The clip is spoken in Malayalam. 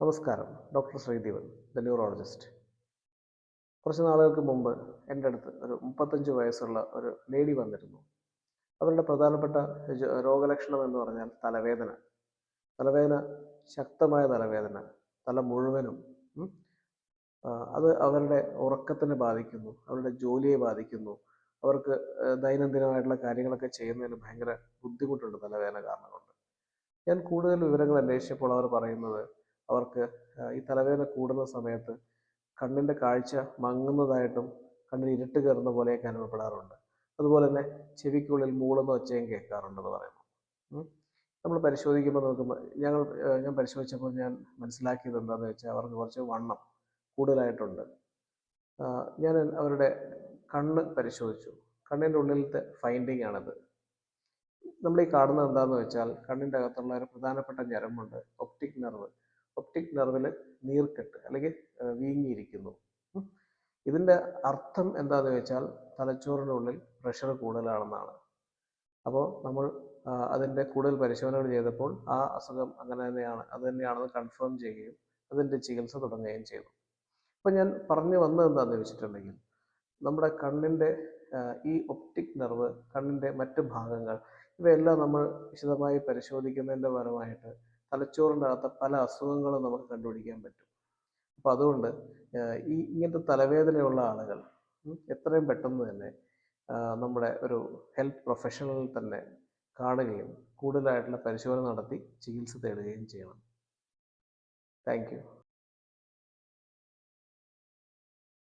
നമസ്കാരം. Doctor Sreedeepan, the neurologist. കുറച്ച് നാളുകൾക്ക് മുമ്പ് എൻ്റെ അടുത്ത് ഒരു 35 വയസ്സുള്ള ഒരു ലേഡി വന്നിരുന്നു. അവരുടെ പ്രധാനപ്പെട്ട രോഗലക്ഷണം എന്ന് പറഞ്ഞാൽ തലവേദന. തലവേദന, ശക്തമായ തലവേദന, തല മുഴുവനും. ഉം. അത് അവരുടെ ഉറക്കത്തിനെ ബാധിക്കുന്നു, അവരുടെ ജോലിയെ ബാധിക്കുന്നു. അവർക്ക് ദൈനംദിനമായിട്ടുള്ള കാര്യങ്ങളൊക്കെ ചെയ്യുന്നതിന് ഭയങ്കര ബുദ്ധിമുട്ടുണ്ട് തലവേദന കാരണം കൊണ്ട്. ഞാൻ കൂടുതൽ വിവരങ്ങൾ അന്വേഷിച്ചപ്പോൾ അവർ പറയുന്നത് അവർക്ക് ഈ തലവേദന കൂടുന്ന സമയത്ത് കണ്ണിൻ്റെ കാഴ്ച മങ്ങുന്നതായിട്ടും കണ്ണിന് ഇരുട്ട് കയറുന്ന പോലെയൊക്കെ അനുഭവപ്പെടാറുണ്ട്. അതുപോലെ തന്നെ ചെവിക്കുള്ളിൽ മൂളുന്ന ഒച്ചയും കേൾക്കാറുണ്ടെന്ന് പറയുന്നു. നമ്മൾ പരിശോധിക്കുമ്പോൾ ഞാൻ പരിശോധിച്ചപ്പോൾ ഞാൻ മനസ്സിലാക്കിയത് എന്താണെന്ന് വെച്ചാൽ അവർക്ക് കുറച്ച് വണ്ണം കൂടുതലായിട്ടുണ്ട്. ഞാൻ അവരുടെ കണ്ണ് പരിശോധിച്ചു. കണ്ണിൻ്റെ ഉള്ളിലത്തെ ഫൈൻഡിങ് ആണിത്. നമ്മൾ ഈ കാണുന്നത് എന്താണെന്ന് വെച്ചാൽ കണ്ണിൻ്റെ അകത്തുള്ള ഒരു പ്രധാനപ്പെട്ട ഞരമ്പുണ്ട്, ഒപ്റ്റിക് നെർവ്. ഒപ്റ്റിക് നെർവിൽ നീർക്കെട്ട് അല്ലെങ്കിൽ വീങ്ങിയിരിക്കുന്നു. ഇതിൻ്റെ അർത്ഥം എന്താണെന്ന് വെച്ചാൽ തലച്ചോറിനുള്ളിൽ പ്രഷർ കൂടുതലാണെന്നാണ്. അപ്പോൾ നമ്മൾ അതിൻ്റെ കൂടുതൽ പരിശോധനകൾ ചെയ്തപ്പോൾ ആ അസുഖം അങ്ങനെ തന്നെയാണ്, അത് തന്നെയാണെന്ന് കൺഫേം ചെയ്യുകയും അതിൻ്റെ ചികിത്സ തുടങ്ങുകയും ചെയ്തു. അപ്പോൾ ഞാൻ പറഞ്ഞു വന്നത് എന്താണെന്ന് വെച്ചിട്ടുണ്ടെങ്കിൽ നമ്മുടെ കണ്ണിൻ്റെ ഈ ഒപ്റ്റിക് നെർവ്, കണ്ണിൻ്റെ മറ്റ് ഭാഗങ്ങൾ, ഇവയെല്ലാം നമ്മൾ വിശദമായി പരിശോധിക്കുന്നതിൻ്റെ ഫലമായിട്ട് തലച്ചോറിൻ്റെ അകത്ത് പല അസുഖങ്ങളും നമുക്ക് കണ്ടുപിടിക്കാൻ പറ്റും. അപ്പോൾ അതുകൊണ്ട് ഇങ്ങനത്തെ തലവേദനയുള്ള ആളുകൾ എത്രയും പെട്ടെന്ന് തന്നെ നമ്മുടെ ഒരു ഹെൽത്ത് പ്രൊഫഷണലിൽ തന്നെ കാണുകയും കൂടുതലായിട്ടുള്ള പരിശോധന നടത്തി ചികിത്സ തേടുകയും ചെയ്യണം. Thank you.